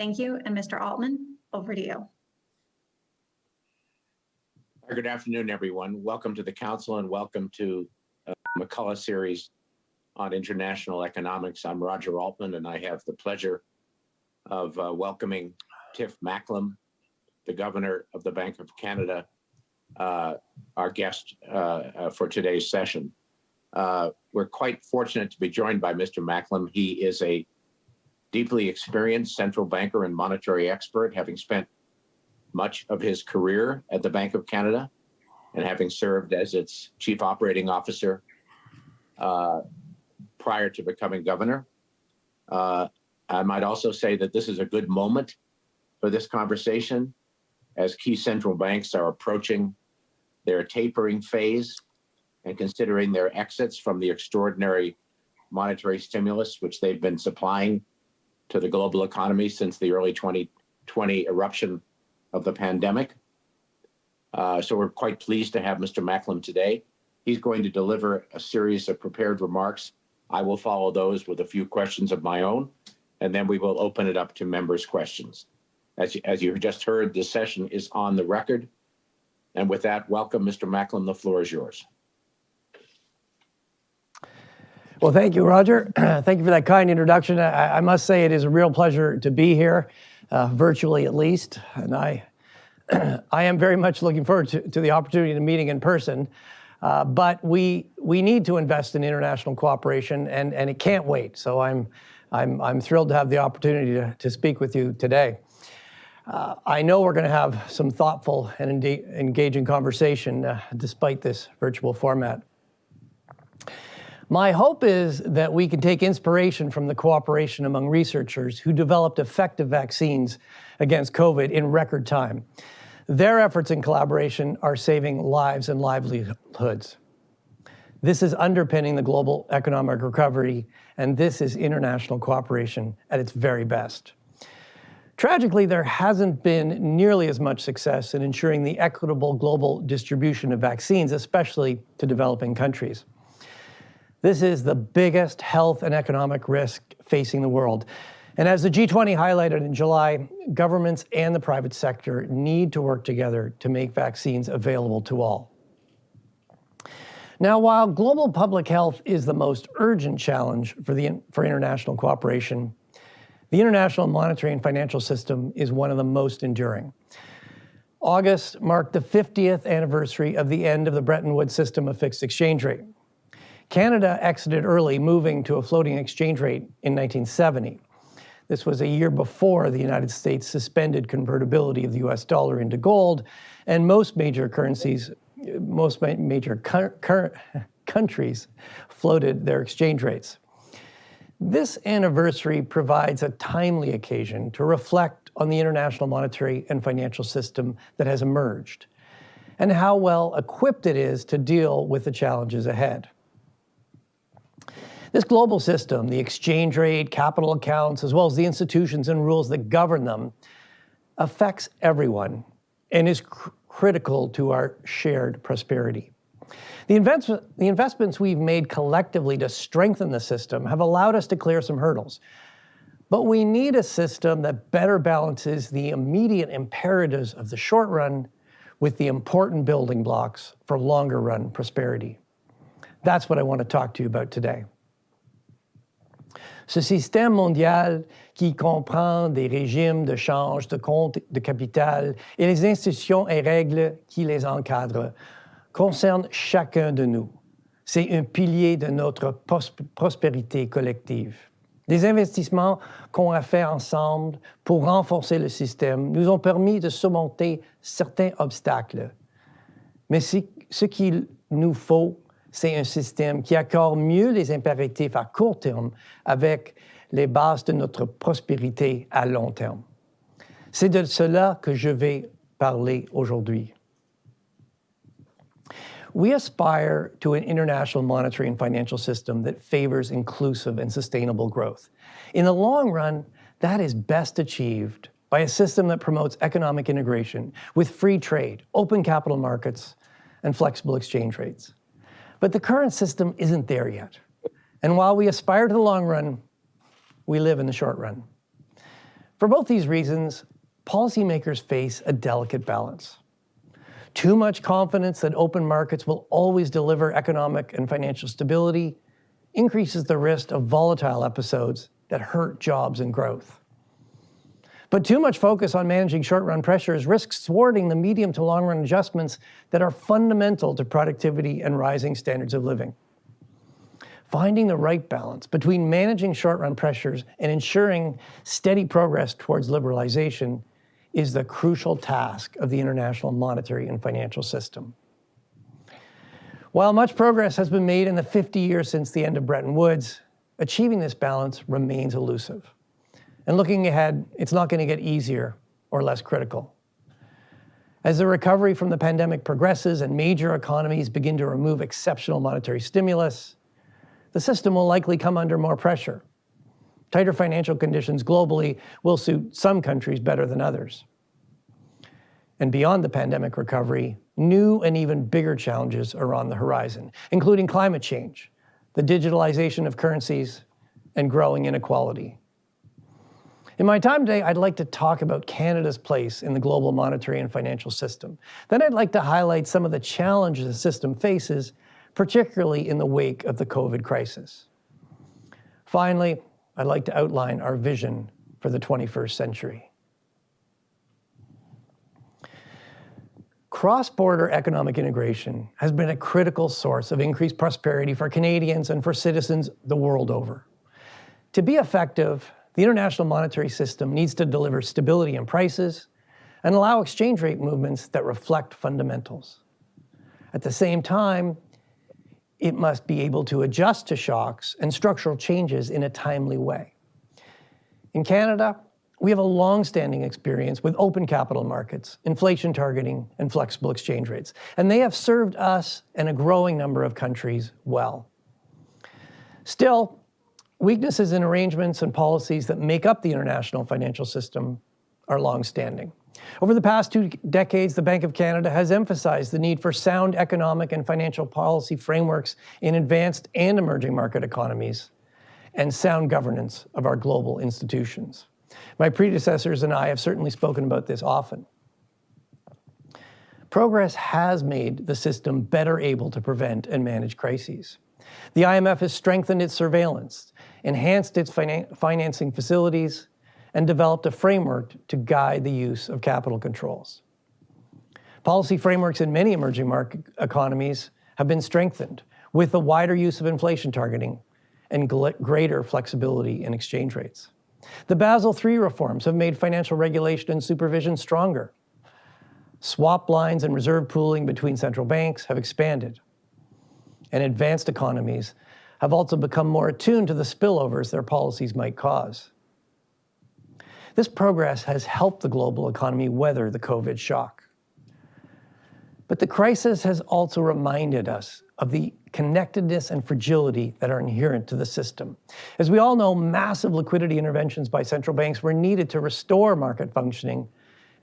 Thank you. And Mr. Altman, over to you. Good afternoon, everyone. Welcome to the Council and welcome to McCullough series on international economics. I'm Roger Altman, and I have the pleasure of welcoming Tiff Macklem, the Governor of the Bank of Canada, our guest for today's session. We're quite fortunate to be joined by Mr. Macklem. He is a deeply experienced central banker and monetary expert, having spent much of his career at the Bank of Canada and having served as its chief operating officer prior to becoming governor. I might also say that this is a good moment for this conversation as key central banks are approaching their tapering phase and considering their exits from the extraordinary monetary stimulus which they've been supplying to the global economy since the early 2020 eruption of the pandemic. So we're quite pleased to have Mr. Macklem today. He's going to deliver a series of prepared remarks. I will follow those with a few questions of my own, and then we will open it up to members' questions. As you just heard, this session is on the record. And with that, welcome, Mr. Macklem. The floor is yours. Well, thank you, Roger. Thank you for that kind introduction. I must say it is a real pleasure to be here, virtually at least. And I am very much looking forward to the opportunity of meeting in person. But we need to invest in international cooperation, and it can't wait. So I'm thrilled to have the opportunity to speak with you today. I know we're going to have some thoughtful and engaging conversation despite this virtual format. My hope is that we can take inspiration from the cooperation among researchers who developed effective vaccines against COVID in record time. Their efforts in collaboration are saving lives and livelihoods. This is underpinning the global economic recovery, and this is international cooperation at its very best. Tragically, there hasn't been nearly as much success in ensuring the equitable global distribution of vaccines, especially to developing countries. This is the biggest health and economic risk facing the world. And as the G20 highlighted in July, governments and the private sector need to work together to make vaccines available to all. Now, while global public health is the most urgent challenge for international cooperation, the international monetary and financial system is one of the most enduring. August marked the 50th anniversary of the end of the Bretton Woods system of fixed exchange rate. Canada exited early, moving to a floating exchange rate in 1970. This was a year before the United States suspended convertibility of the US dollar into gold, and most major countries floated their exchange rates. This anniversary provides a timely occasion to reflect on the international monetary and financial system that has emerged and how well equipped it is to deal with the challenges ahead. This global system, the exchange rate, capital accounts, as well as the institutions and rules that govern them, affects everyone and is critical to our shared prosperity. The investments we've made collectively to strengthen the system have allowed us to clear some hurdles. But we need a system that better balances the immediate imperatives of the short run with the important building blocks for longer run prosperity. That's what I want to talk to you about today. Ce système mondial qui comprend des régimes de change, de compte, de capital et les institutions et règles qui les encadrent concerne chacun de nous. C'est un pilier de notre prospérité collective. Les investissements qu'on a faits ensemble pour renforcer le système nous ont permis de surmonter certains obstacles. Mais ce qu'il nous faut, c'est un système qui accorde mieux les impératifs à court terme avec les bases de notre prospérité à long terme. C'est de cela que je vais parler aujourd'hui. We aspire to an international monetary and financial system that favors inclusive and sustainable growth. In the long run, that is best achieved by a system that promotes economic integration with free trade, open capital markets, and flexible exchange rates. But the current system isn't there yet. And while we aspire to the long run, we live in the short run. For both these reasons, policymakers face a delicate balance. Too much confidence that open markets will always deliver economic and financial stability increases the risk of volatile episodes that hurt jobs and growth. But too much focus on managing short-run pressures risks thwarting the medium to long-run adjustments that are fundamental to productivity and rising standards of living. Finding the right balance between managing short-run pressures and ensuring steady progress towards liberalization is the crucial task of the international monetary and financial system. While much progress has been made in the 50 years since the end of Bretton Woods, achieving this balance remains elusive. And looking ahead, it's not going to get easier or less critical. As the recovery from the pandemic progresses and major economies begin to remove exceptional monetary stimulus, the system will likely come under more pressure. Tighter financial conditions globally will suit some countries better than others. And beyond the pandemic recovery, new and even bigger challenges are on the horizon, including climate change, the digitalization of currencies, and growing inequality. In my time today, I'd like to talk about Canada's place in the global monetary and financial system. Then I'd like to highlight some of the challenges the system faces, particularly in the wake of the COVID crisis. Finally, I'd like to outline our vision for the 21st century. Cross-border economic integration has been a critical source of increased prosperity for Canadians and for citizens the world over. To be effective, the international monetary system needs to deliver stability in prices and allow exchange rate movements that reflect fundamentals. At the same time, it must be able to adjust to shocks and structural changes in a timely way. In Canada, we have a long-standing experience with open capital markets, inflation targeting, and flexible exchange rates, and they have served us and a growing number of countries well. Still, weaknesses in arrangements and policies that make up the international financial system are long-standing. Over the past 2 decades, the Bank of Canada has emphasized the need for sound economic and financial policy frameworks in advanced and emerging market economies and sound governance of our global institutions. My predecessors and I have certainly spoken about this often. Progress has made the system better able to prevent and manage crises. The IMF has strengthened its surveillance, enhanced its financing facilities, and developed a framework to guide the use of capital controls. Policy frameworks in many emerging market economies have been strengthened with a wider use of inflation targeting and greater flexibility in exchange rates. The Basel III reforms have made financial regulation and supervision stronger. Swap lines and reserve pooling between central banks have expanded. And advanced economies have also become more attuned to the spillovers their policies might cause. This progress has helped the global economy weather the COVID shock. But the crisis has also reminded us of the connectedness and fragility that are inherent to the system. As we all know, massive liquidity interventions by central banks were needed to restore market functioning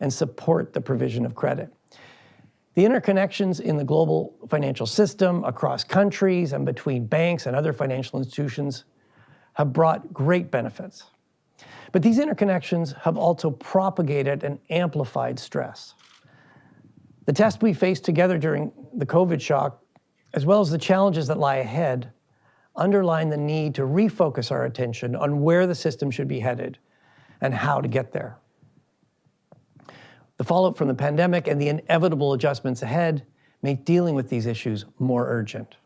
and support the provision of credit. The interconnections in the global financial system across countries and between banks and other financial institutions have brought great benefits. But these interconnections have also propagated and amplified stress. The test we faced together during the COVID shock, as well as the challenges that lie ahead, underline the need to refocus our attention on where the system should be headed and how to get there. The fallout from the pandemic and the inevitable adjustments ahead make dealing with these issues more urgent.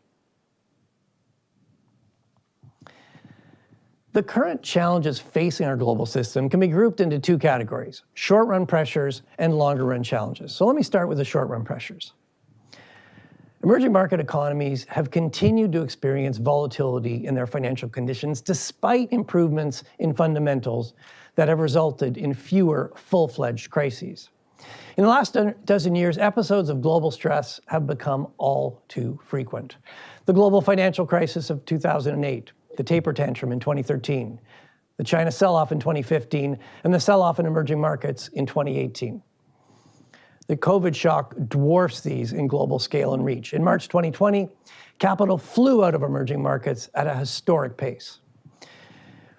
The current challenges facing our global system can be grouped into 2 categories: short-run pressures and longer-run challenges. So let me start with the short-run pressures. Emerging market economies have continued to experience volatility in their financial conditions despite improvements in fundamentals that have resulted in fewer full-fledged crises. In the last dozen years, episodes of global stress have become all too frequent. The global financial crisis of 2008, the taper tantrum in 2013, the China sell-off in 2015, and the sell-off in emerging markets in 2018. The COVID shock dwarfs these in global scale and reach. In March 2020, capital flew out of emerging markets at a historic pace.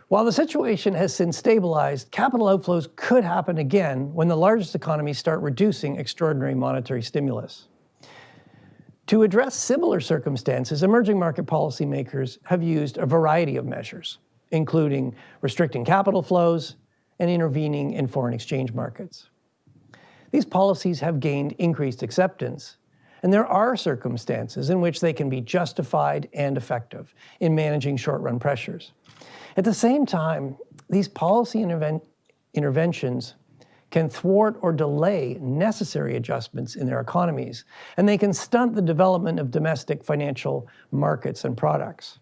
While the situation has since stabilized, capital outflows could happen again when the largest economies start reducing extraordinary monetary stimulus. To address similar circumstances, emerging market policymakers have used a variety of measures, including restricting capital flows and intervening in foreign exchange markets. These policies have gained increased acceptance, and there are circumstances in which they can be justified and effective in managing short-run pressures. At the same time, these policy interventions can thwart or delay necessary adjustments in their economies, and they can stunt the development of domestic financial markets and products.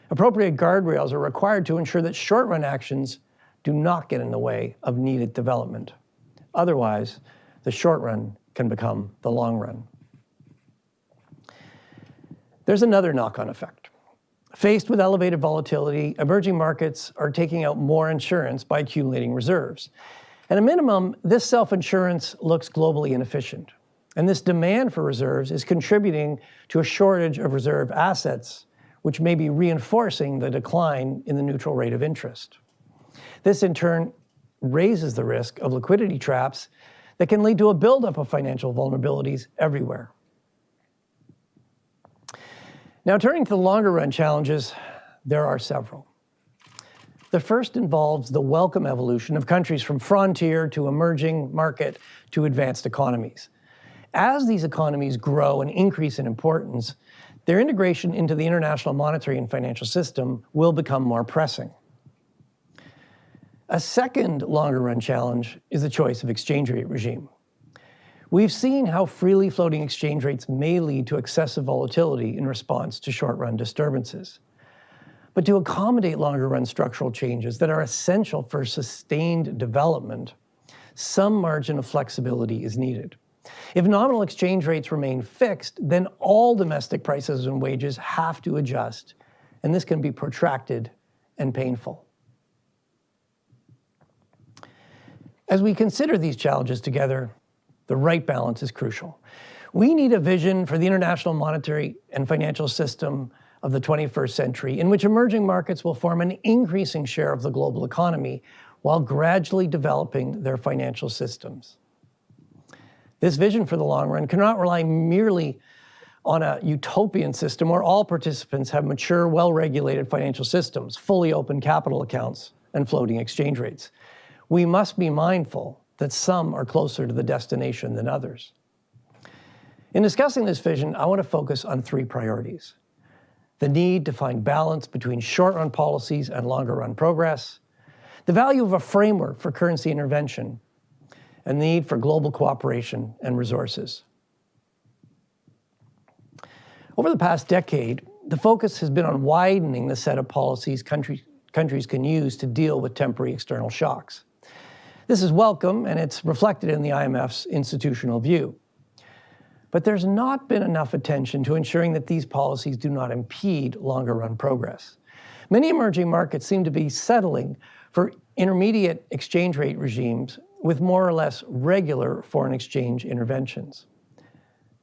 Appropriate guardrails are required to ensure that short-run actions do not get in the way of needed development. Otherwise, the short run can become the long run. There's another knock-on effect. Faced with elevated volatility, emerging markets are taking out more insurance by accumulating reserves. At a minimum, this self-insurance looks globally inefficient. And this demand for reserves is contributing to a shortage of reserve assets, which may be reinforcing the decline in the neutral rate of interest. This, in turn, raises the risk of liquidity traps that can lead to a buildup of financial vulnerabilities everywhere. Now, turning to the longer-run challenges, there are several. The first involves the welcome evolution of countries from frontier to emerging market to advanced economies. As these economies grow and increase in importance, their integration into the international monetary and financial system will become more pressing. A second longer-run challenge is the choice of exchange rate regime. We've seen how freely floating exchange rates may lead to excessive volatility in response to short-run disturbances. But to accommodate longer-run structural changes that are essential for sustained development, some margin of flexibility is needed. If nominal exchange rates remain fixed, then all domestic prices and wages have to adjust, and this can be protracted and painful. As we consider these challenges together, the right balance is crucial. We need a vision for the international monetary and financial system of the 21st century in which emerging markets will form an increasing share of the global economy while gradually developing their financial systems. This vision for the long run cannot rely merely on a utopian system where all participants have mature, well-regulated financial systems, fully open capital accounts, and floating exchange rates. We must be mindful that some are closer to the destination than others. In discussing this vision, I want to focus on three priorities: the need to find balance between short-run policies and longer-run progress, the value of a framework for currency intervention, and the need for global cooperation and resources. Over the past decade, the focus has been on widening the set of policies countries can use to deal with temporary external shocks. This is welcome, and it's reflected in the IMF's institutional view. But there's not been enough attention to ensuring that these policies do not impede longer-run progress. Many emerging markets seem to be settling for intermediate exchange rate regimes with more or less regular foreign exchange interventions.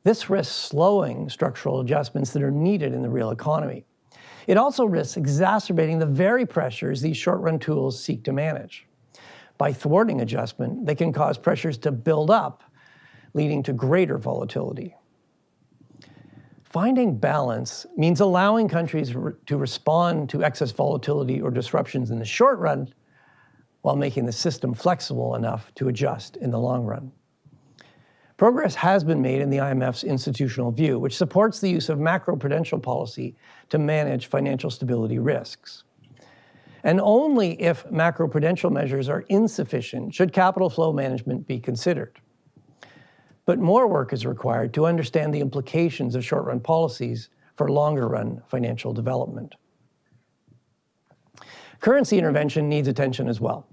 This risks slowing structural adjustments that are needed in the real economy. It also risks exacerbating the very pressures these short-run tools seek to manage. By thwarting adjustment, they can cause pressures to build up, leading to greater volatility. Finding balance means allowing countries to respond to excess volatility or disruptions in the short run while making the system flexible enough to adjust in the long run. Progress has been made in the IMF's institutional view, which supports the use of macroprudential policy to manage financial stability risks. And only if macroprudential measures are insufficient should capital flow management be considered. But more work is required to understand the implications of short-run policies for longer-run financial development. Currency intervention needs attention as well.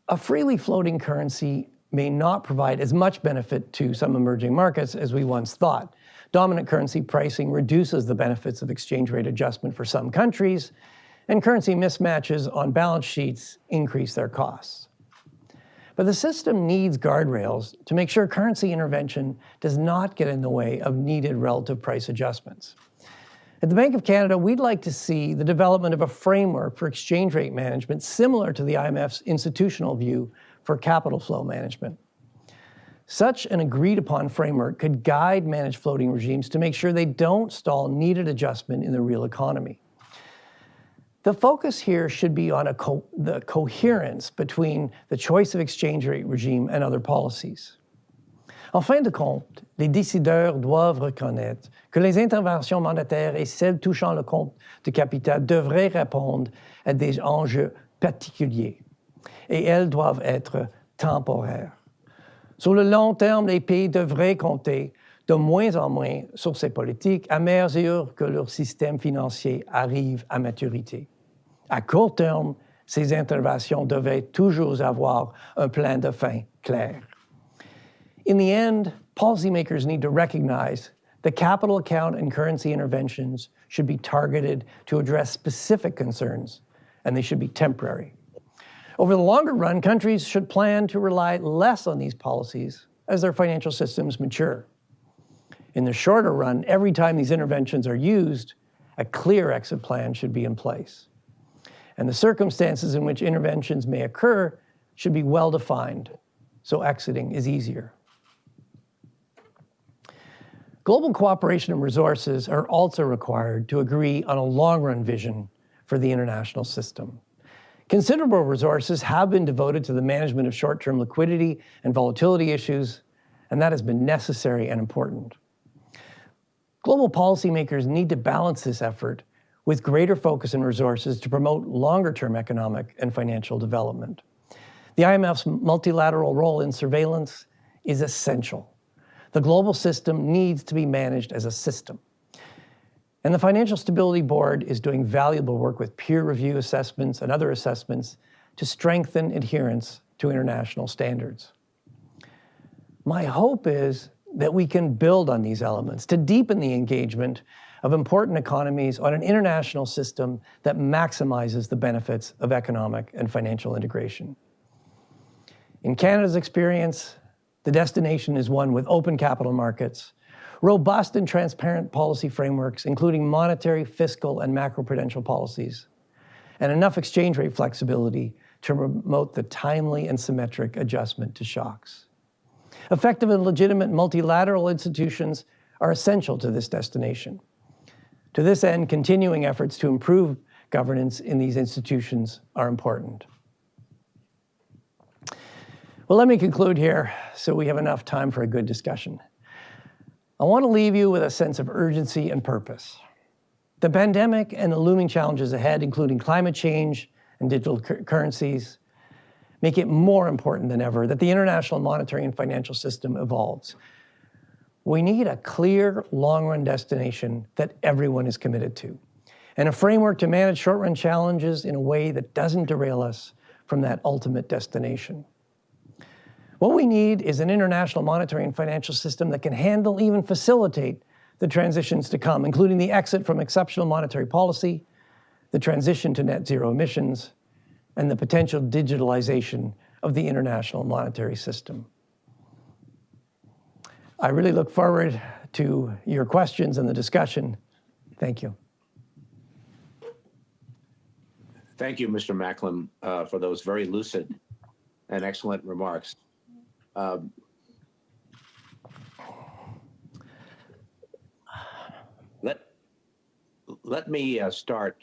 A freely floating currency may not provide as much benefit to some emerging markets as we once thought. Dominant currency pricing reduces the benefits of exchange rate adjustment for some countries, and currency mismatches on balance sheets increase their costs. But the system needs guardrails to make sure currency intervention does not get in the way of needed relative price adjustments. At the Bank of Canada, we'd like to see the development of a framework for exchange rate management similar to the IMF's institutional view for capital flow management. Such an agreed-upon framework could guide managed floating regimes to make sure they don't stall needed adjustment in the real economy. The focus here should be on the coherence between the choice of exchange rate regime and other policies. En fin de compte, les décideurs doivent reconnaître que les interventions monétaires et celles touchant le compte de capital devraient répondre à des enjeux particuliers et elles doivent être temporaires. Sur le long terme, les pays devraient compter de moins en moins sur ces politiques à mesure que leur système financier arrive à maturité. À court terme, ces interventions devaient toujours avoir un plan de fin clair. In the end, policymakers need to recognize that capital account and currency interventions should be targeted to address specific concerns, and they should be temporary. Over the longer run, countries should plan to rely less on these policies as their financial systems mature. In the shorter run, every time these interventions are used, a clear exit plan should be in place. And the circumstances in which interventions may occur should be well defined, so exiting is easier. Global cooperation and resources are also required to agree on a long-run vision for the international system. Considerable resources have been devoted to the management of short-term liquidity and volatility issues, and that has been necessary and important. Global policymakers need to balance this effort with greater focus and resources to promote longer-term economic and financial development. The IMF's multilateral role in surveillance is essential. The global system needs to be managed as a system. And the Financial Stability Board is doing valuable work with peer review assessments and other assessments to strengthen adherence to international standards. My hope is that we can build on these elements to deepen the engagement of important economies on an international system that maximizes the benefits of economic and financial integration. In Canada's experience, the destination is one with open capital markets, robust and transparent policy frameworks, including monetary, fiscal, and macroprudential policies, and enough exchange rate flexibility to promote the timely and symmetric adjustment to shocks. Effective and legitimate multilateral institutions are essential to this destination. To this end, continuing efforts to improve governance in these institutions are important. Well, let me conclude here so we have enough time for a good discussion. I want to leave you with a sense of urgency and purpose. The pandemic and the looming challenges ahead, including climate change and digital currencies, make it more important than ever that the international monetary and financial system evolves. We need a clear, long-run destination that everyone is committed to, and a framework to manage short-run challenges in a way that doesn't derail us from that ultimate destination. What we need is an international monetary and financial system that can handle, even facilitate, the transitions to come, including the exit from exceptional monetary policy, the transition to net zero emissions, and the potential digitalization of the international monetary system. I really look forward to your questions and the discussion. Thank you. Thank you, Mr. Macklem, for those very lucid and excellent remarks. Let me start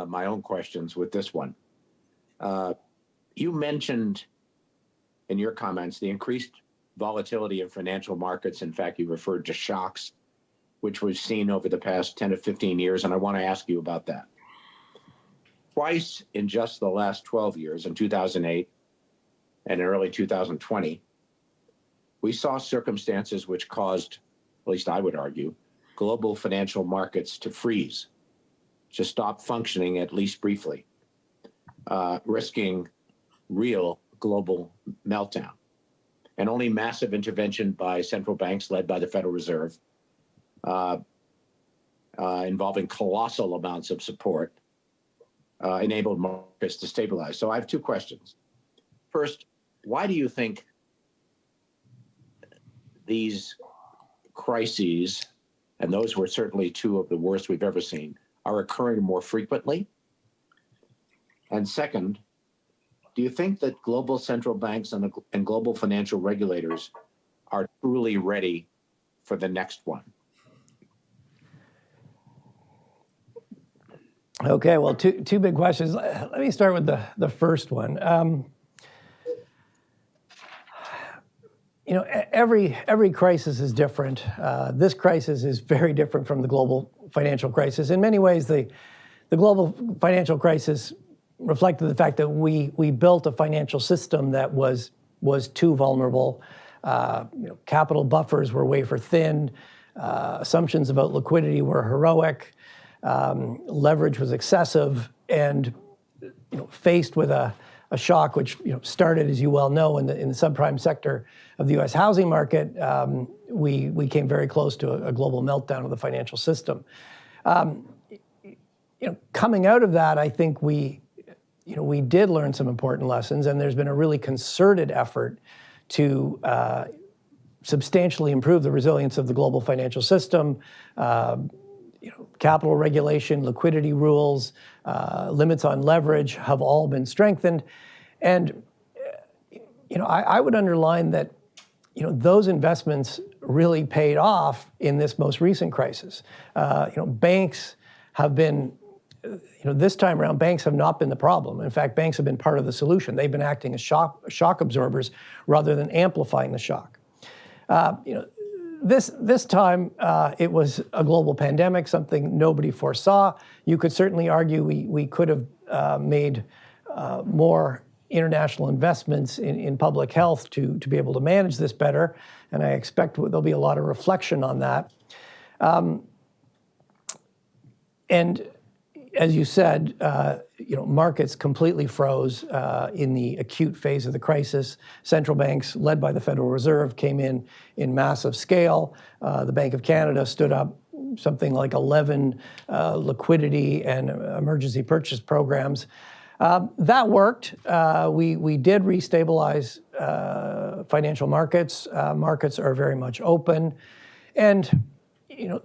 my own questions with this one. You mentioned in your comments the increased volatility in financial markets. In fact, you referred to shocks, which we've seen over the past 10 to 15 years, and I want to ask you about that. Twice in just the last 12 years, in 2008 and in early 2020, we saw circumstances which caused, at least I would argue, global financial markets to freeze, to stop functioning at least briefly, risking real global meltdown. And only massive intervention by central banks led by the Federal Reserve, involving colossal amounts of support, enabled markets to stabilize. So I have two questions. First, why do you think these crises and those were certainly two of the worst we've ever seen, are occurring more frequently? And second, do you think that global central banks and global financial regulators are truly ready for the next one? Okay, well, two big questions. Let me start with the first one. Every crisis is different. This crisis is very different from the global financial crisis. In many ways, the global financial crisis reflected the fact that we built a financial system that was too vulnerable. Capital buffers were wafer thin. Assumptions about liquidity were heroic. Leverage was excessive, and faced with a shock which started, as you well know, in the subprime sector of the U.S. housing market, we came very close to a global meltdown of the financial system. Coming out of that, I think we did learn some important lessons, and there's been a really concerted effort to substantially improve the resilience of the global financial system. Capital regulation, liquidity rules, limits on leverage have all been strengthened. And, I would underline that, those investments really paid off in this most recent crisis. Banks have been, this time around, banks have not been the problem. In fact, banks have been part of the solution. They've been acting as shock absorbers rather than amplifying the shock. This time, it was a global pandemic, something nobody foresaw. You could certainly argue we could have made more international investments in public health to be able to manage this better, and I expect there'll be a lot of reflection on that. And as you said, markets completely froze in the acute phase of the crisis. Central banks, led by the Federal Reserve, came in massive scale. The Bank of Canada stood up something like 11 liquidity and emergency purchase programs. That worked. We did restabilize financial markets. Markets are very much open. And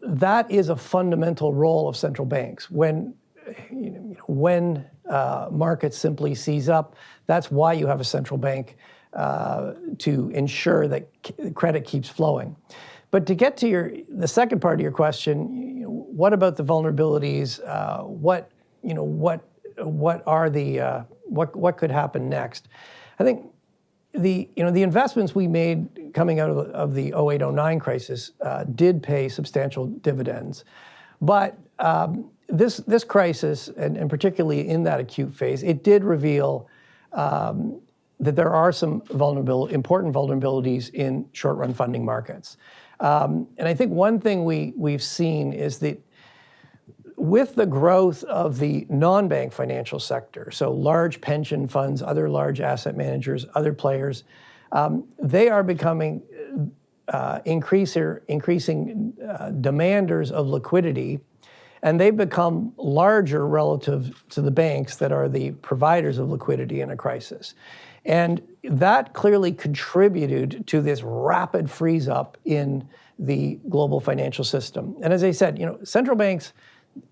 that is a fundamental role of central banks. When markets simply seize up, that's why you have a central bank to ensure that credit keeps flowing. But to get to the second part of your question, what about the vulnerabilities? What could happen next? I think the investments we made coming out of the 08-09 crisis did pay substantial dividends, but this crisis, and particularly in that acute phase, it did reveal that there are some important vulnerabilities in short-run funding markets. And I think one thing we've seen is that with the growth of the non-bank financial sector, so large pension funds, other large asset managers, other players, they are becoming increasing demanders of liquidity, and they've become larger relative to the banks that are the providers of liquidity in a crisis. And that clearly contributed to this rapid freeze up in the global financial system. And as I said, central banks,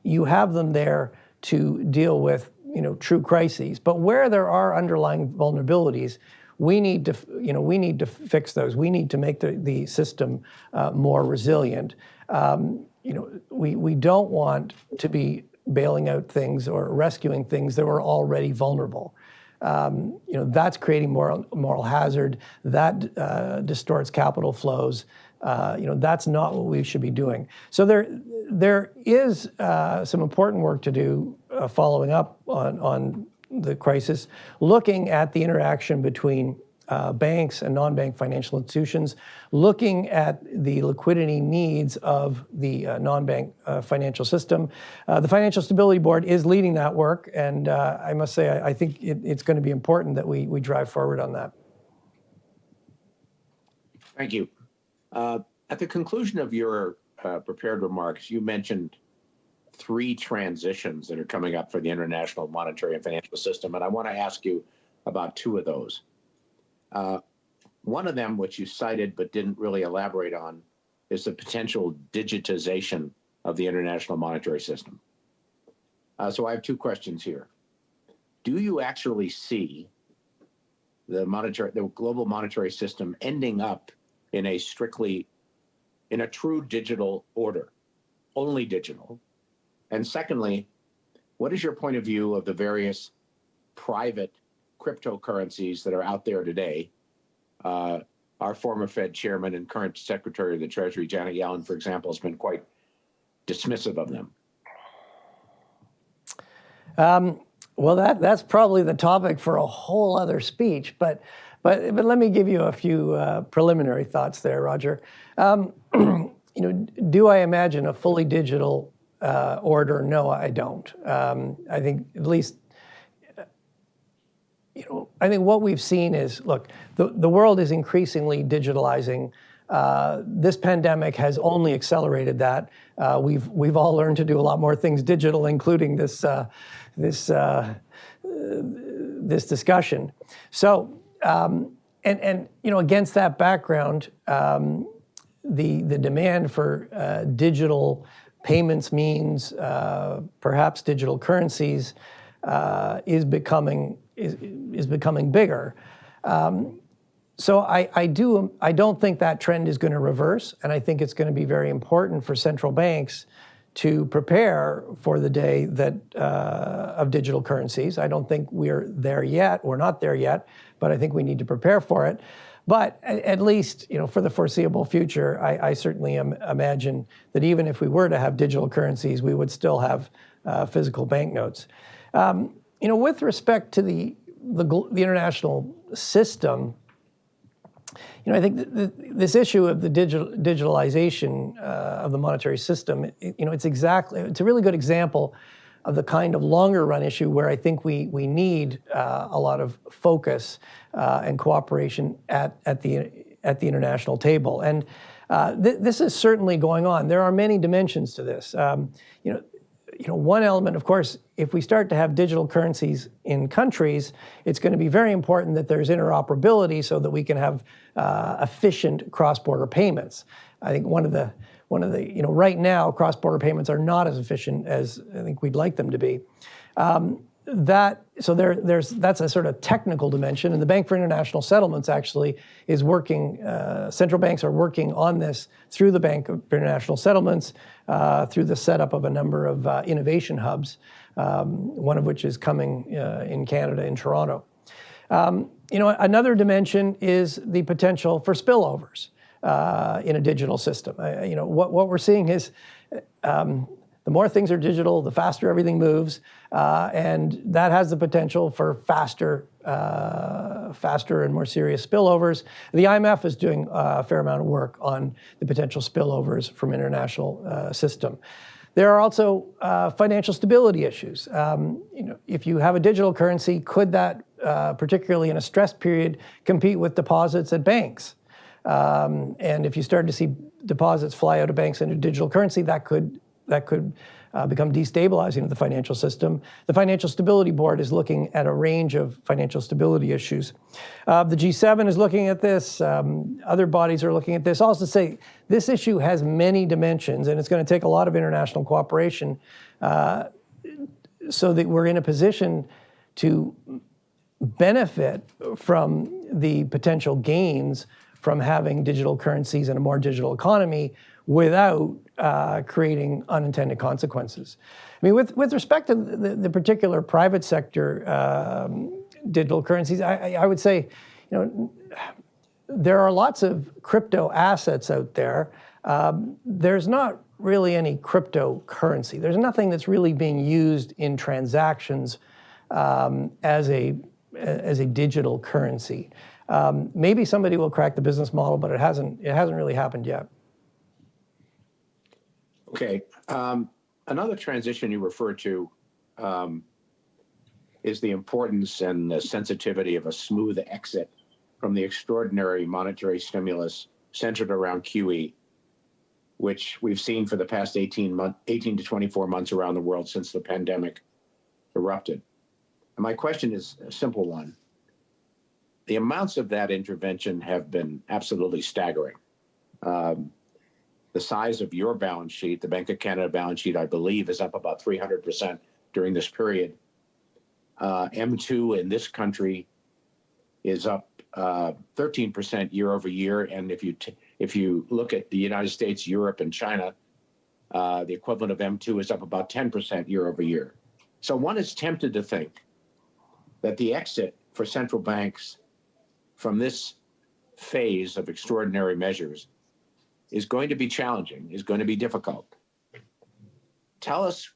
you have them there to deal with, true crises. But where there are underlying vulnerabilities, we need to fix those. We need to make the system more resilient. We don't want to be bailing out things or rescuing things that were already vulnerable. That's creating moral hazard. That distorts capital flows. That's not what we should be doing. So there is some important work to do following up on the crisis, looking at the interaction between banks and non-bank financial institutions, looking at the liquidity needs of the non-bank financial system. The Financial Stability Board is leading that work, and I must say I think it's going to be important that we drive forward on that. Thank you. At the conclusion of your prepared remarks, you mentioned 3 transitions that are coming up for the international monetary and financial system, and I want to ask you about 2 of those. One of them, which you cited but didn't really elaborate on, is the potential digitization of the international monetary system. So I have two questions here. Do you actually see the global monetary system ending up in a true digital order, only digital? And secondly, what is your point of view of the various private cryptocurrencies that are out there today? Our former Fed chairman and current Secretary of the Treasury, Janet Yellen, for example, has been quite dismissive of them. Well, that's probably the topic for a whole other speech, but let me give you a few preliminary thoughts there, Roger. Do I imagine a fully digital order? No, I don't. I think at least, I think what we've seen is, look, the world is increasingly digitalizing. This pandemic has only accelerated that. We've all learned to do a lot more things digital, including this discussion. So, against that background, the demand for digital payments means, perhaps digital currencies, is becoming bigger. So I don't think that trend is going to reverse, and I think it's going to be very important for central banks to prepare for the day that of digital currencies. I don't think we're there yet. We're not there yet, but I think we need to prepare for it. But at least, for the foreseeable future, I certainly imagine that even if we were to have digital currencies, we would still have physical banknotes. With respect to the international system, I think this issue of the digitalization of the monetary system, it's a really good example of the kind of longer run issue where I think we need a lot of focus and cooperation at the international table. And this is certainly going on. There are many dimensions to this. One element, of course, if we start to have digital currencies in countries, it's going to be very important that there's interoperability so that we can have efficient cross-border payments. I think one of the right now, cross-border payments are not as efficient as I think we'd like them to be. That's a sort of technical dimension, and the Bank for International Settlements actually is working. Central banks are working on this through the Bank for International Settlements, through the setup of a number of innovation hubs, one of which is coming in Canada, in Toronto. Another dimension is the potential for spillovers in a digital system. What we're seeing is the more things are digital, the faster everything moves, and that has the potential for faster and more serious spillovers. The IMF is doing a fair amount of work on the potential spillovers from international system. There are also financial stability issues. If you have a digital currency, could that, particularly in a stress period, compete with deposits at banks? And if you start to see deposits fly out of banks into digital currency, that could become destabilizing of the financial system. The Financial Stability Board is looking at a range of financial stability issues. The G7 is looking at this. Other bodies are looking at this. Also to say, this issue has many dimensions, and it's going to take a lot of international cooperation so that we're in a position to benefit from the potential gains from having digital currencies and a more digital economy without creating unintended consequences. I mean, with respect to the particular private sector digital currencies, I would say, there are lots of crypto assets out there. There's not really any cryptocurrency. There's nothing that's really being used in transactions as a digital currency. Maybe somebody will crack the business model, but it hasn't really happened yet. Okay. Another transition you refer to is the importance and the sensitivity of a smooth exit from the extraordinary monetary stimulus centered around QE, which we've seen for the past 18 to 24 months around the world since the pandemic erupted. And my question is a simple one. The amounts of that intervention have been absolutely staggering. the size of your balance sheet, the Bank of Canada balance sheet, I believe, is up about 300% during this period. M2 in this country is up 13% year over year. And if you look at the United States, Europe, and China, the equivalent of M2 is up about 10% year over year. So one is tempted to think that the exit for central banks from this phase of extraordinary measures is going to be challenging, is going to be difficult. Tell us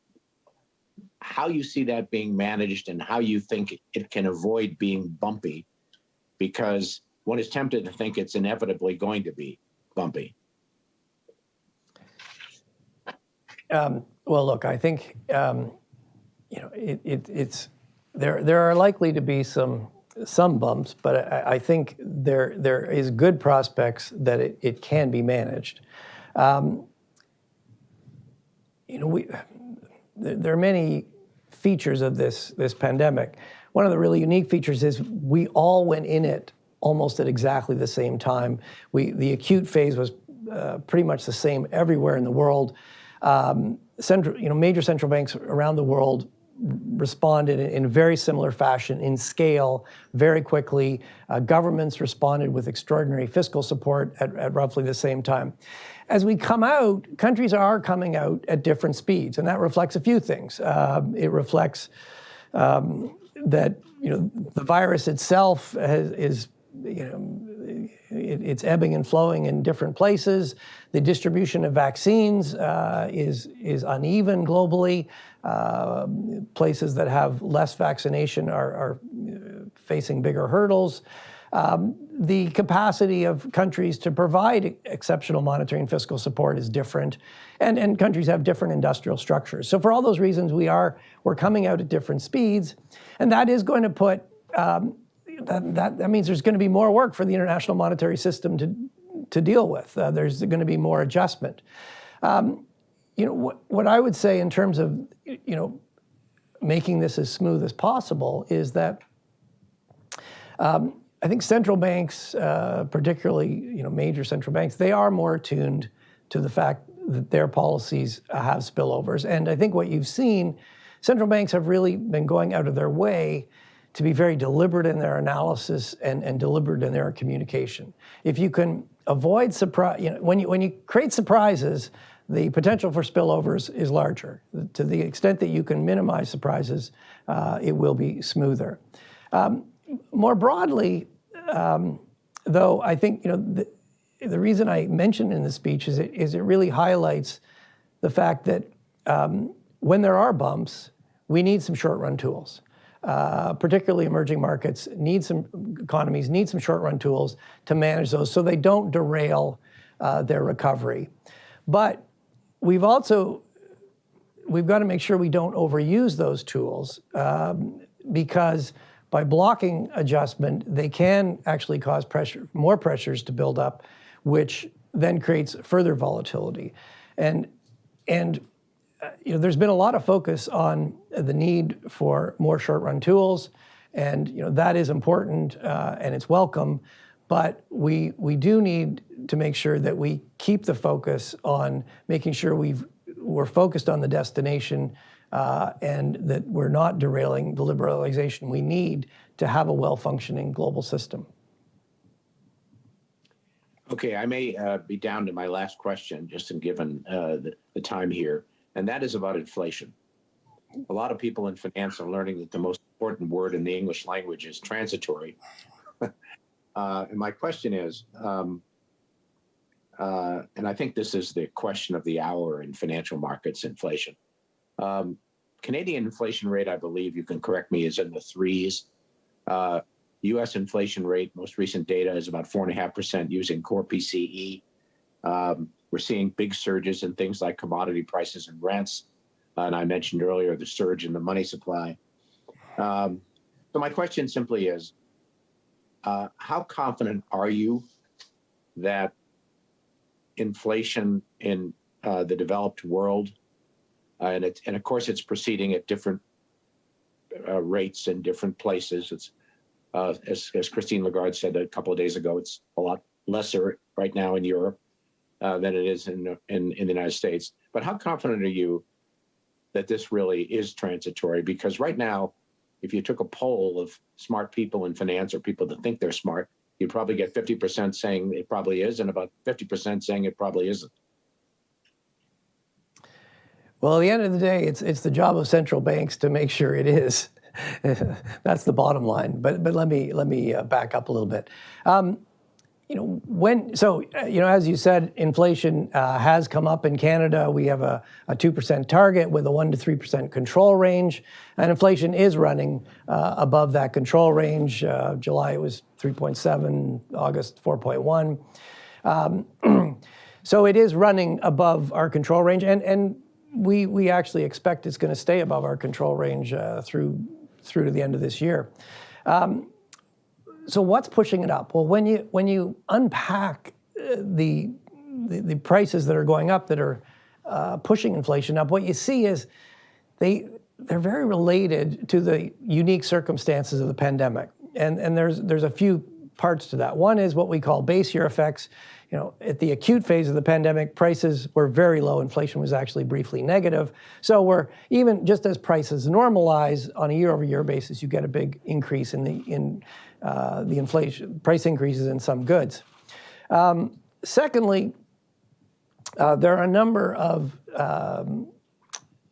how you see that being managed and how you think it can avoid being bumpy, because one is tempted to think it's inevitably going to be bumpy. Well, look, I think it's there are likely to be some bumps, but I think there is good prospects that it can be managed. There are many features of this pandemic. One of the really unique features is we all went in it almost at exactly the same time. The acute phase was pretty much the same everywhere in the world. Major central banks around the world responded in a very similar fashion in scale very quickly. Governments responded with extraordinary fiscal support at roughly the same time. As we come out, countries are coming out at different speeds, and that reflects a few things. It reflects that the virus itself is it's ebbing and flowing in different places. The distribution of vaccines is uneven globally. Places that have less vaccination are facing bigger hurdles. The capacity of countries to provide exceptional monetary and fiscal support is different, and countries have different industrial structures. So for all those reasons, we're coming out at different speeds, and that is going to put that means there's going to be more work for the international monetary system to deal with. There's going to be more adjustment. What I would say in terms of making this as smooth as possible is that I think central banks, particularly major central banks, they are more attuned to the fact that their policies have spillovers. And I think what you've seen, central banks have really been going out of their way to be very deliberate in their analysis and deliberate in their communication. If you can avoid surprise, when you create surprises, the potential for spillovers is larger. To the extent that you can minimize surprises, it will be smoother. More broadly, though, I think the reason I mentioned in the speech is it really highlights the fact that when there are bumps, we need some short-run tools. Particularly emerging markets economies need some short-run tools to manage those so they don't derail their recovery. But we've got to make sure we don't overuse those tools because by blocking adjustment, they can actually cause more pressures to build up, which then creates further volatility. And there's been a lot of focus on the need for more short-run tools, and that is important and it's welcome. But we do need to make sure that we keep the focus on making sure we're focused on the destination and that we're not derailing the liberalization we need to have a well-functioning global system. Okay, I may be down to my last question, just given the time here, and that is about inflation. A lot of people in finance are learning that the most important word in the English language is transitory. And my question is, and I think this is the question of the hour in financial markets, inflation. Canadian inflation rate, I believe, you can correct me, is in the 3s. U.S. inflation rate, most recent data, is about 4.5% using core PCE. We're seeing big surges in things like commodity prices and rents. And I mentioned earlier the surge in the money supply. So my question simply is, how confident are you that inflation in the developed world, and of course it's proceeding at different rates in different places. It's as Christine Lagarde said a couple of days ago, it's a lot lesser right now in Europe. than it is in the United States. But how confident are you that this really is transitory? Because right now, if you took a poll of smart people in finance or people that think they're smart, you'd probably get 50% saying it probably is and about 50% saying it probably isn't. Well, at the end of the day, it's the job of central banks to make sure it is. That's the bottom line. But let me back up a little bit. As you said, inflation has come up in Canada. We have a 2% target with a 1% to 3% control range, and inflation is running above that control range. July it was 3.7, August 4.1. So it is running above our control range, and we actually expect it's going to stay above our control range through to the end of this year. So what's pushing it up? Well, when you unpack the prices that are going up that are pushing inflation up, what you see is they're very related to the unique circumstances of the pandemic, and there's a few parts to that. One is what we call base year effects. At the acute phase of the pandemic, prices were very low. Inflation was actually briefly negative. So we're even just as prices normalize on a year-over-year basis, you get a big increase in the inflation price increases in some goods. Secondly, there are a number of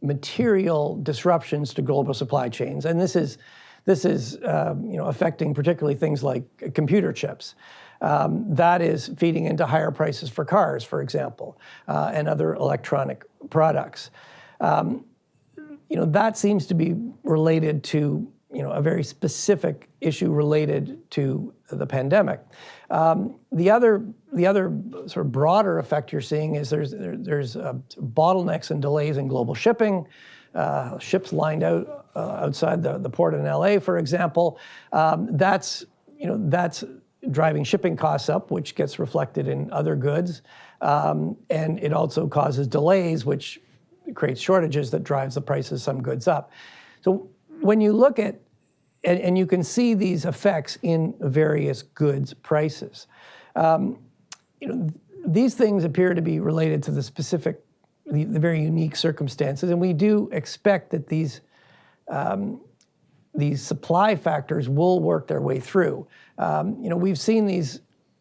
material disruptions to global supply chains, and this is affecting particularly things like computer chips. That is feeding into higher prices for cars, for example, and other electronic products. That seems to be related to a very specific issue related to the pandemic. The other sort of broader effect you're seeing is there's bottlenecks and delays in global shipping. Ships lined out outside the port in LA, for example. That's driving shipping costs up, which gets reflected in other goods. And it also causes delays, which creates shortages that drives the price of some goods up. So when you look at, and you can see these effects in various goods prices, these things appear to be related to the very unique circumstances. And we do expect that these supply factors will work their way through. We've seen these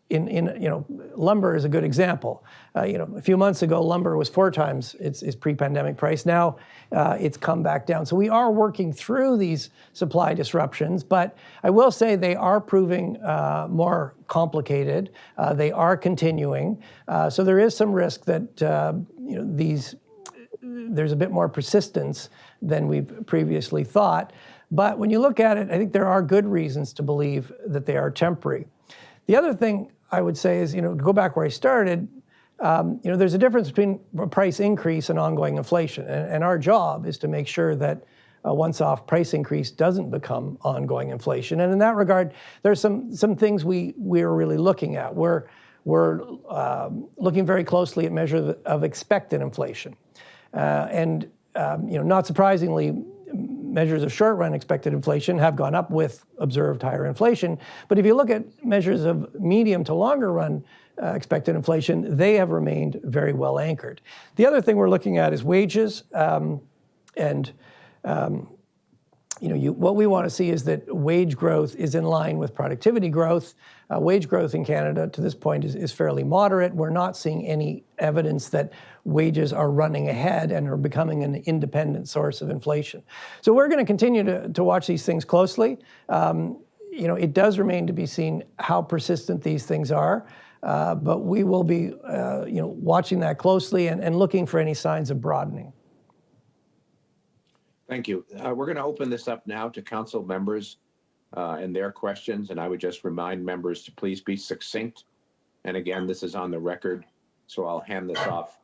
in lumber is a good example. A few months ago, lumber was 4 times its pre-pandemic price. Now it's come back down. So we are working through these supply disruptions, but I will say they are proving more complicated. They are continuing. So there is some risk that there's a bit more persistence than we've previously thought. But when you look at it, I think there are good reasons to believe that they are temporary. The other thing I would say is, to go back where I started, there's a difference between a price increase and ongoing inflation. And our job is to make sure that a once-off price increase doesn't become ongoing inflation. And in that regard, there's some things we're really looking at. We're looking very closely at measures of expected inflation. Not surprisingly, measures of short-run expected inflation have gone up with observed higher inflation. But if you look at measures of medium to longer-run expected inflation, they have remained very well anchored. The other thing we're looking at is wages. What we want to see is that wage growth is in line with productivity growth. Wage growth in Canada to this point is fairly moderate. We're not seeing any evidence that wages are running ahead and are becoming an independent source of inflation. So we're going to continue to watch these things closely. It does remain to be seen how persistent these things are, but we will be watching that closely and looking for any signs of broadening. Thank you. We're going to open this up now to council members and their questions. And I would just remind members to please be succinct. And again, this is on the record, so I'll hand this off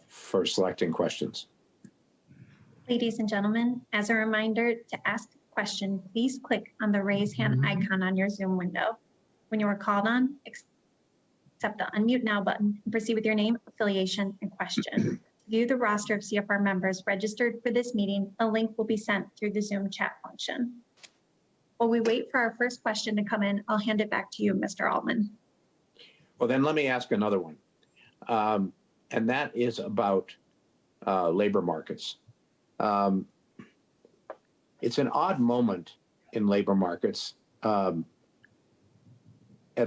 for selecting questions. Ladies and gentlemen, as a reminder, to ask a question, please click on the raise hand icon on your Zoom window. When you are called on, accept the unmute now button and proceed with your name, affiliation, and question. View the roster of CFR members registered for this meeting. A link will be sent through the Zoom chat function. While we wait for our first question to come in, I'll hand it back to you, Mr. Altman. Well, then let me ask another one. And that is about labor markets. It's an odd moment in labor markets, at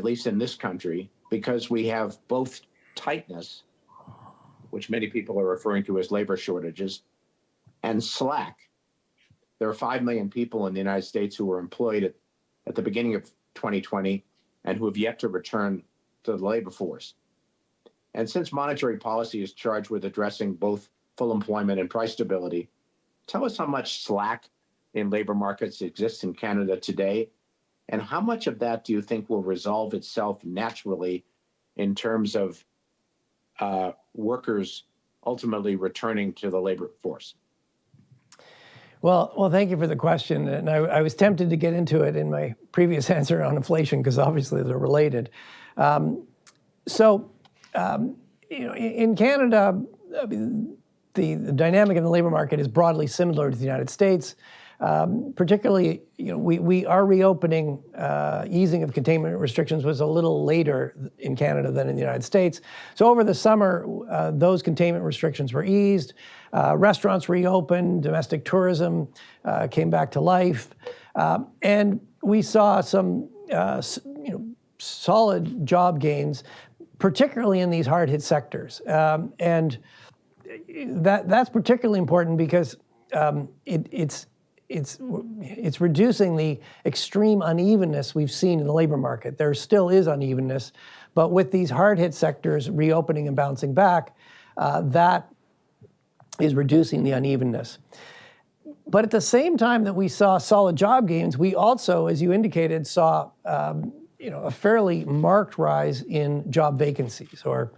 least in this country, because we have both tightness, which many people are referring to as labor shortages, and slack. There are 5 million people in the United States who were employed at the beginning of 2020 and who have yet to return to the labor force. And since monetary policy is charged with addressing both full employment and price stability, tell us how much slack in labor markets exists in Canada today, and how much of that do you think will resolve itself naturally in terms of workers ultimately returning to the labor force? Well, thank you for the question. And I was tempted to get into it in my previous answer on inflation, because obviously they're related. In Canada, the dynamic in the labor market is broadly similar to the United States. Particularly, we are reopening, easing of containment restrictions was a little later in Canada than in the United States. So over the summer, those containment restrictions were eased. Restaurants reopened, domestic tourism came back to life, and we saw some solid job gains, particularly in these hard-hit sectors. And that's particularly important because it's reducing the extreme unevenness we've seen in the labor market. There still is unevenness, but with these hard-hit sectors reopening and bouncing back, that is reducing the unevenness. But at the same time that we saw solid job gains, we also, as you indicated, saw a fairly marked rise in job vacancies, or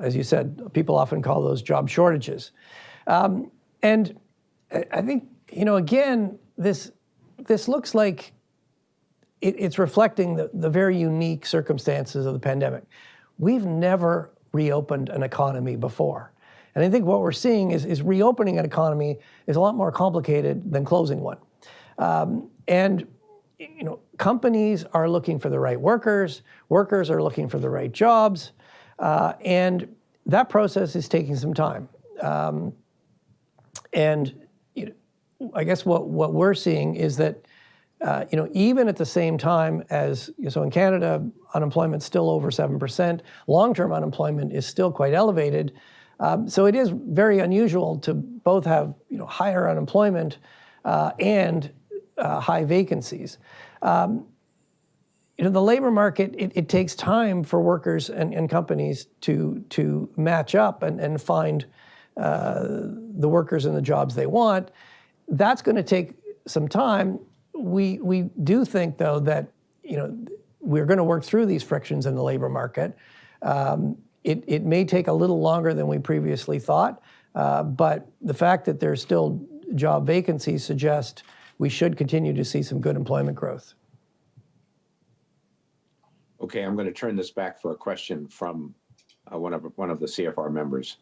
as you said, people often call those job shortages. And I think, again, this looks like it's reflecting the very unique circumstances of the pandemic. We've never reopened an economy before. And I think what we're seeing is reopening an economy is a lot more complicated than closing one. And companies are looking for the right workers are looking for the right jobs, and that process is taking some time. And I guess what we're seeing is that even at the same time as, so in Canada, unemployment's still over 7%, long-term unemployment is still quite elevated. So it is very unusual to both have higher unemployment and high vacancies. The labor market, it takes time for workers and companies to match up and find the workers and the jobs they want. That's going to take some time. We do think, though, that we're going to work through these frictions in the labor market. It may take a little longer than we previously thought, but the fact that there's still job vacancies suggests we should continue to see some good employment growth. Okay, I'm going to turn this back for a question from one of the CFR members.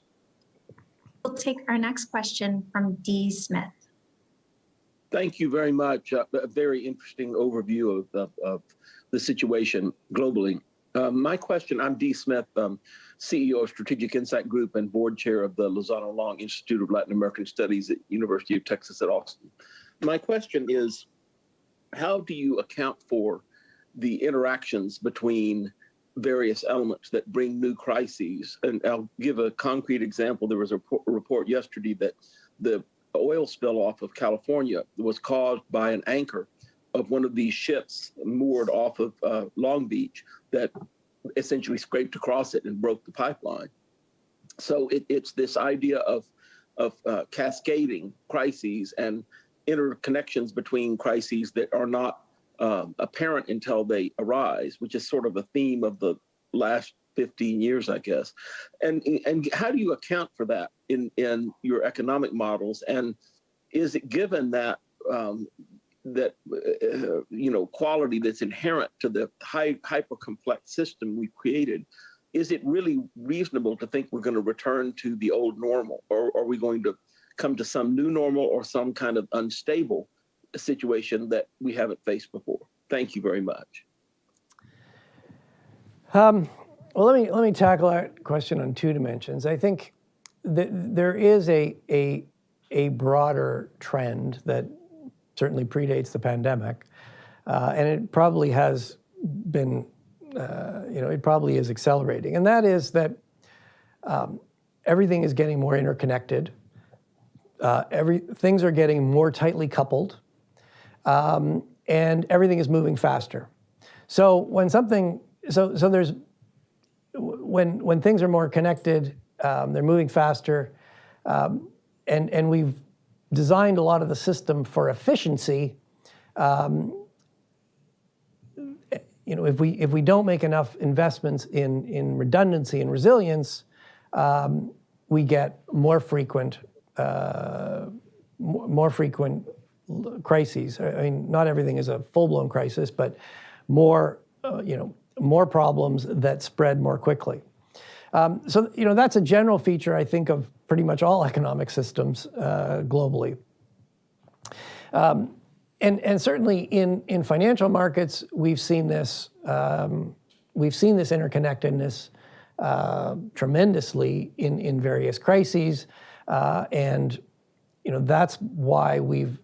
We'll take our next question from D. Smith. Thank you very much. A very interesting overview of the situation globally. My question, I'm D. Smith, CEO of Strategic Insight Group and board chair of the Lozano Long Institute of Latin American Studies at University of Texas at Austin. My question is, how do you account for the interactions between various elements that bring new crises? And I'll give a concrete example. There was a report yesterday that the oil spill off of California was caused by an anchor of one of these ships moored off of Long Beach that essentially scraped across it and broke the pipeline. So it's this idea of cascading crises and interconnections between crises that are not apparent until they arise, which is sort of a theme of the last 15 years, I guess. And how do you account for that in your economic models? And is it given that quality that's inherent to the hyper complex system we've created, is it really reasonable to think we're going to return to the old normal, or are we going to come to some new normal or some kind of unstable situation that we haven't faced before? Thank you very much. Well, let me tackle that question on two dimensions. I think that there is a broader trend that certainly predates the pandemic, and it probably has been, it probably is accelerating, and that is that everything is getting more interconnected. Things are getting more tightly coupled, and everything is moving faster. So when there's when things are more connected, they're moving faster, and we've designed a lot of the system for efficiency. If we don't make enough investments in redundancy and resilience, we get more frequent crises. I mean, not everything is a full-blown crisis, but more problems that spread more quickly. So that's a general feature, I think, of pretty much all economic systems globally. And certainly in financial markets, we've seen this interconnectedness tremendously in various crises, and that's why we've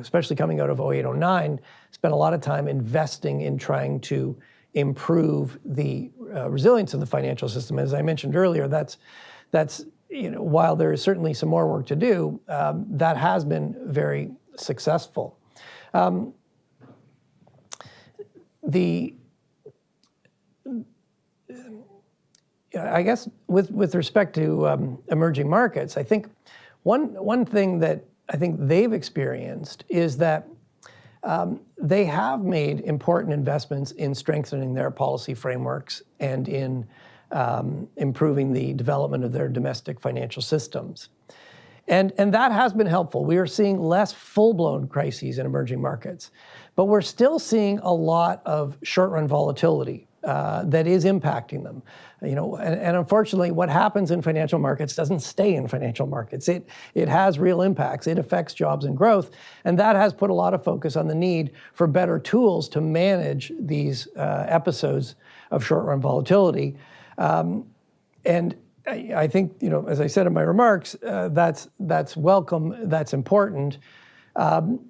especially coming out of 08-09, spent a lot of time investing in trying to improve the resilience of the financial system. As I mentioned earlier, that's while there is certainly some more work to do, that has been very successful. I guess with respect to emerging markets, I think one thing that I think they've experienced is that they have made important investments in strengthening their policy frameworks and in improving the development of their domestic financial systems. And that has been helpful. We are seeing less full-blown crises in emerging markets, but we're still seeing a lot of short-run volatility that is impacting them. And unfortunately, what happens in financial markets doesn't stay in financial markets. It has real impacts. It affects jobs and growth, and that has put a lot of focus on the need for better tools to manage these episodes of short-run volatility. And I think, as I said in my remarks, that's welcome. That's important.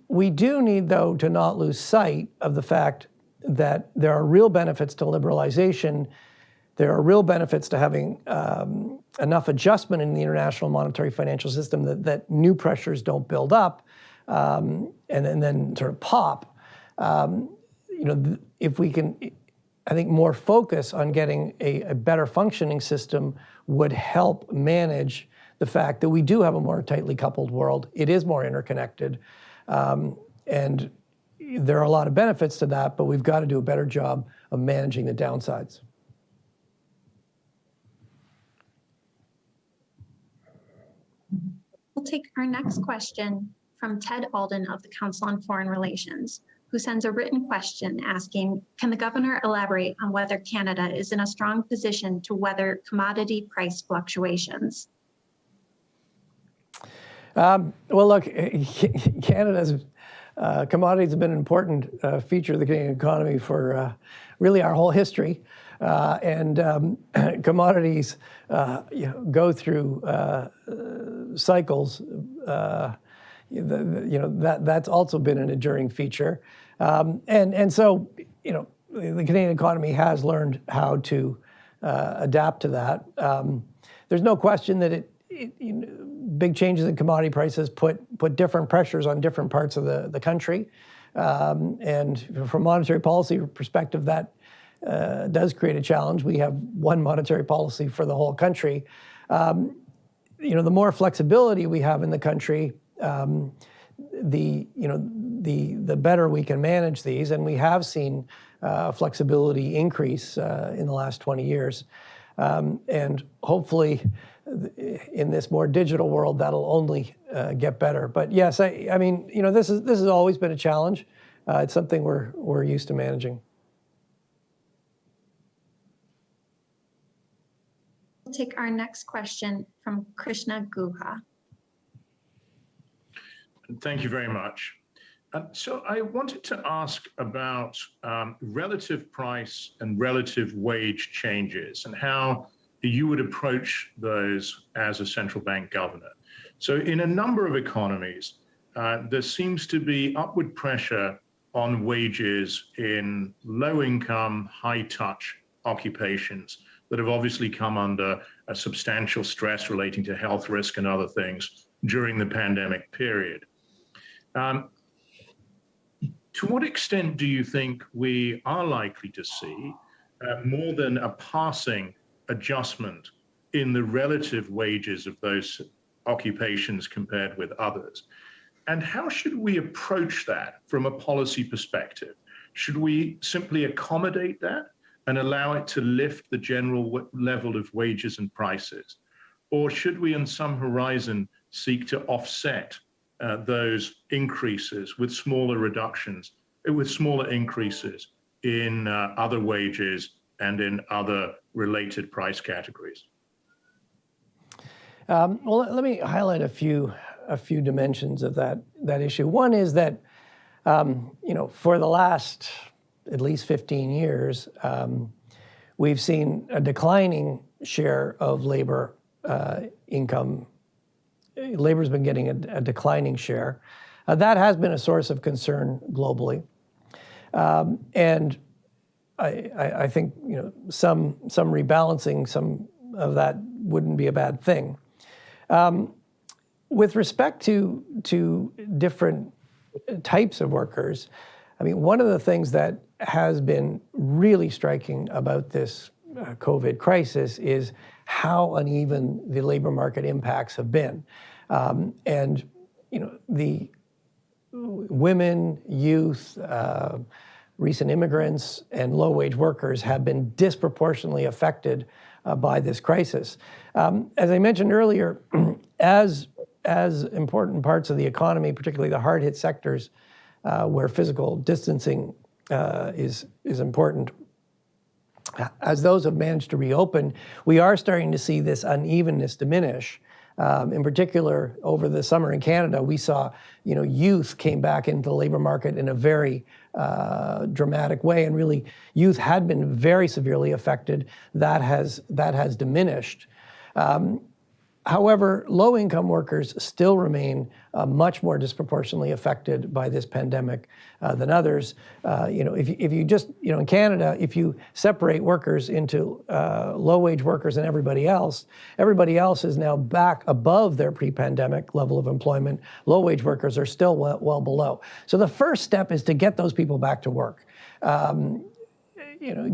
We do need, though, to not lose sight of the fact that there are real benefits to liberalization. There are real benefits to having enough adjustment in the international monetary financial system that new pressures don't build up and then sort of pop. If we can, I think more focus on getting a better functioning system would help manage the fact that we do have a more tightly coupled world. It is more interconnected. And there are a lot of benefits to that, but we've got to do a better job of managing the downsides. We'll take our next question from Ted Alden of the Council on Foreign Relations, who sends a written question asking, can the governor elaborate on whether Canada is in a strong position to weather commodity price fluctuations? Well, look, Canada's commodities have been an important feature of the Canadian economy for really our whole history. And commodities go through cycles. That's also been an enduring feature. And so, the Canadian economy has learned how to adapt to that. There's no question that big changes in commodity prices put different pressures on different parts of the country. And from a monetary policy perspective, that does create a challenge. We have one monetary policy for the whole country. The more flexibility we have in the country, the better we can manage these, and we have seen flexibility increase in the last 20 years. And hopefully, in this more digital world, that'll only get better. But yes, I mean, this has always been a challenge. It's something we're used to managing. We'll take our next question from Krishna Guha. Thank you very much. So I wanted to ask about relative price and relative wage changes and how you would approach those as a central bank governor. So in a number of economies, there seems to be upward pressure on wages in low-income, high-touch occupations that have obviously come under a substantial stress relating to health risk and other things during the pandemic period. To what extent do you think we are likely to see more than a passing adjustment in the relative wages of those occupations compared with others? And how should we approach that from a policy perspective? Should we simply accommodate that and allow it to lift the general level of wages and prices? Or should we, on some horizon, seek to offset those increases with smaller reductions, with smaller increases in other wages and in other related price categories? Well, let me highlight a few dimensions of that issue. One is that for the last at least 15 years, we've seen a declining share of labor income. Labor's been getting a declining share. That has been a source of concern globally. And I think some rebalancing, some of that wouldn't be a bad thing. With respect to different types of workers, I mean, one of the things that has been really striking about this COVID crisis is how uneven the labor market impacts have been. And the women, youth, recent immigrants, and low-wage workers have been disproportionately affected by this crisis. As I mentioned earlier, as important parts of the economy, particularly the hard-hit sectors where physical distancing is important, as those have managed to reopen, we are starting to see this unevenness diminish. In particular, over the summer in Canada, we saw, youth came back into the labor market in a very dramatic way, and really, youth had been very severely affected. That has diminished. However, low-income workers still remain much more disproportionately affected by this pandemic than others. If you just, in Canada, if you separate workers into low-wage workers and everybody else is now back above their pre-pandemic level of employment. Low-wage workers are still well below. So the first step is to get those people back to work.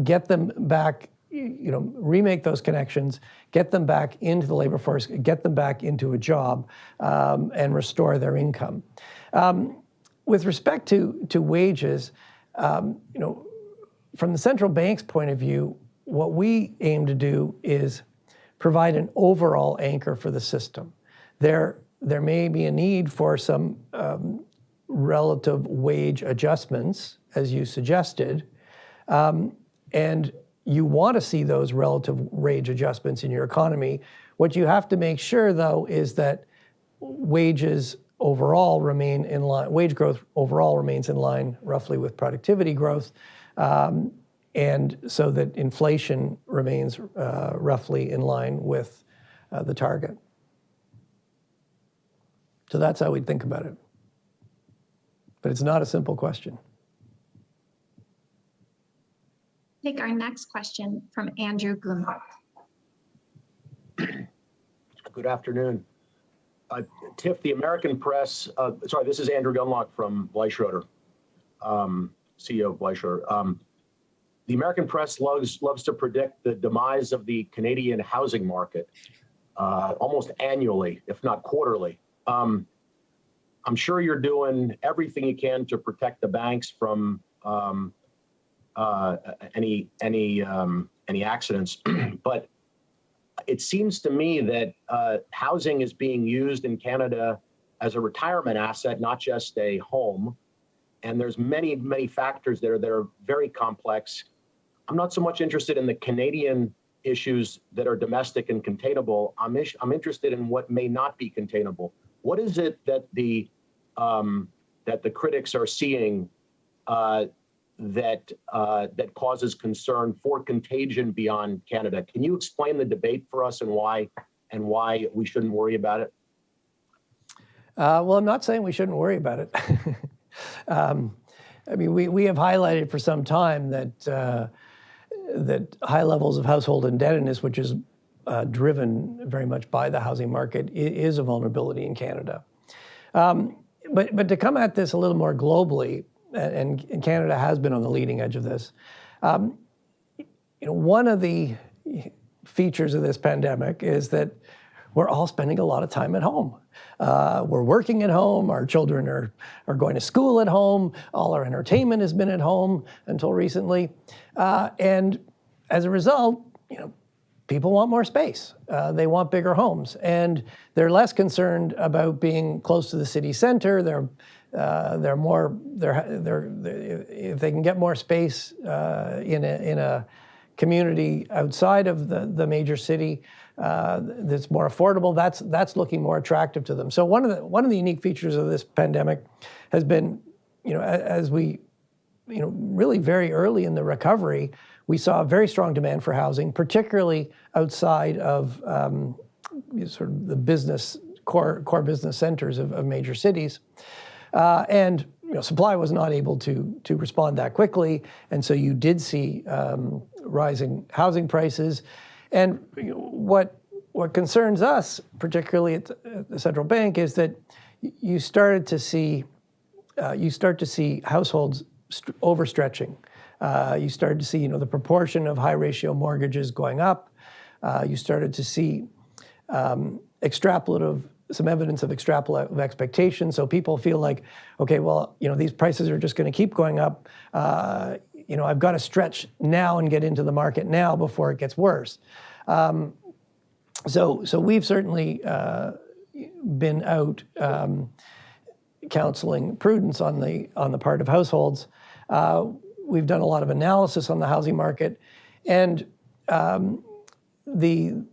Get them back. Remake those connections, get them back into the labor force, get them back into a job, and restore their income. With respect to wages, from the central bank's point of view, what we aim to do is provide an overall anchor for the system. There may be a need for some relative wage adjustments, as you suggested, and you want to see those relative wage adjustments in your economy. What you have to make sure, though, is that wages overall remain in line, wage growth overall remains in line roughly with productivity growth, and so that inflation remains roughly in line with the target. So that's how we'd think about it. But it's not a simple question. Take our next question from Andrew Glumhoff. Good afternoon. Tiff, the American press, this is Andrew Gunlock from Bleichroeder, CEO of Bleichroeder. The American press loves to predict the demise of the Canadian housing market almost annually, if not quarterly. I'm sure you're doing everything you can to protect the banks from any accidents, but it seems to me that housing is being used in Canada as a retirement asset, not just a home. And there's many factors there that are very complex. I'm not so much interested in the Canadian issues that are domestic and containable. I'm interested in what may not be containable. What is it that the that the critics are seeing that causes concern for contagion beyond Canada. Can you explain the debate for us and why we shouldn't worry about it? Well, I'm not saying we shouldn't worry about it. I mean, we have highlighted for some time that high levels of household indebtedness, which is driven very much by the housing market, is a vulnerability in Canada. But to come at this a little more globally, and Canada has been on the leading edge of this, one of the features of this pandemic is that we're all spending a lot of time at home. We're working at home. Our children are going to school at home. All our entertainment has been at home until recently. And as a result, people want more space. They want bigger homes, and they're less concerned about being close to the city center. If they can get more space in a community outside of the major city that's more affordable, that's looking more attractive to them. So one of the unique features of this pandemic has been, as we, really very early in the recovery, we saw a very strong demand for housing, particularly outside of sort of the business core business centers of major cities, and supply was not able to respond that quickly, and so you did see rising housing prices. And what concerns us, particularly at the central bank, is that you start to see households overstretching. You started to see, the proportion of high ratio mortgages going up. You started to see some evidence of extrapolative expectation. So people feel like, okay, well, these prices are just going to keep going up. I've got to stretch now and get into the market now before it gets worse. So we've certainly been out counseling prudence on the part of households. We've done a lot of analysis on the housing market, and the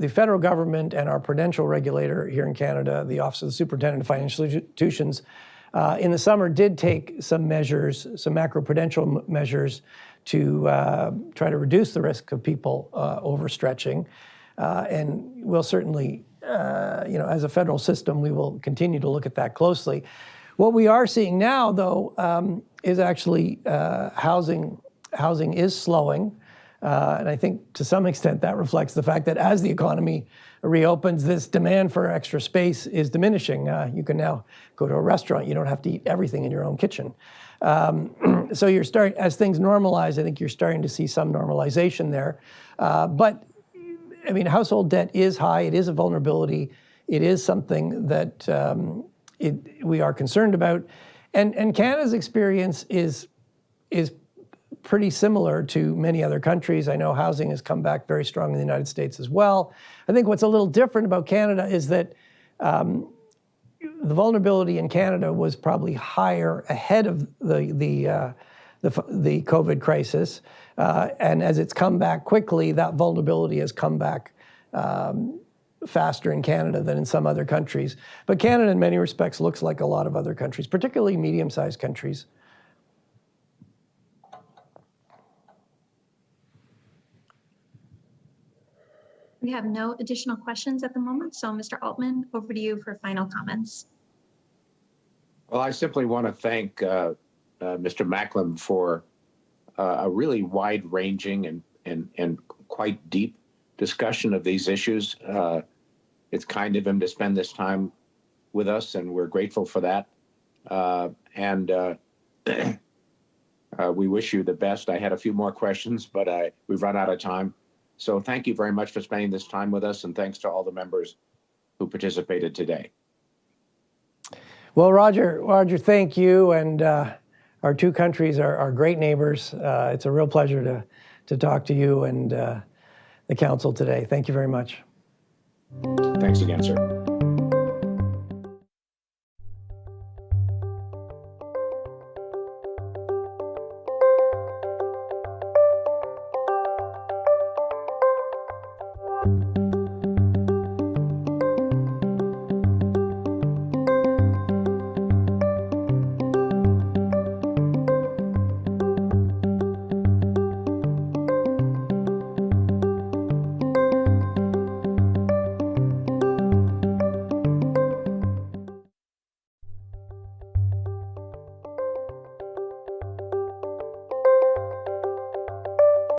federal government and our prudential regulator here in Canada, the Office of the Superintendent of Financial Institutions, in the summer did take some measures, some macroprudential measures to try to reduce the risk of people overstretching. And we'll certainly, as a federal system, we will continue to look at that closely. What we are seeing now, though, is actually housing is slowing. And I think to some extent that reflects the fact that as the economy reopens, this demand for extra space is diminishing. You can now go to a restaurant. You don't have to eat everything in your own kitchen. So as things normalize, I think you're starting to see some normalization there. But I mean, household debt is high. It is a vulnerability. It is something that we are concerned about. And Canada's experience is pretty similar to many other countries. I know housing has come back very strong in the United States as well. I think what's a little different about Canada is that the vulnerability in Canada was probably higher ahead of the COVID crisis. And as it's come back quickly, that vulnerability has come back faster in Canada than in some other countries. But Canada, in many respects, looks like a lot of other countries, particularly medium-sized countries. We have no additional questions at the moment. So Mr. Altman, over to you for final comments. Well, I simply want to thank Mr. Macklem for a really wide-ranging and quite deep discussion of these issues. It's kind of him to spend this time with us, and we're grateful for that. We wish you the best. I had a few more questions, but we've run out of time. So thank you very much for spending this time with us, and thanks to all the members who participated today. Well, Roger, thank you. And our two countries are great neighbors. It's a real pleasure to talk to you and the council today. Thank you very much. Thanks again, sir.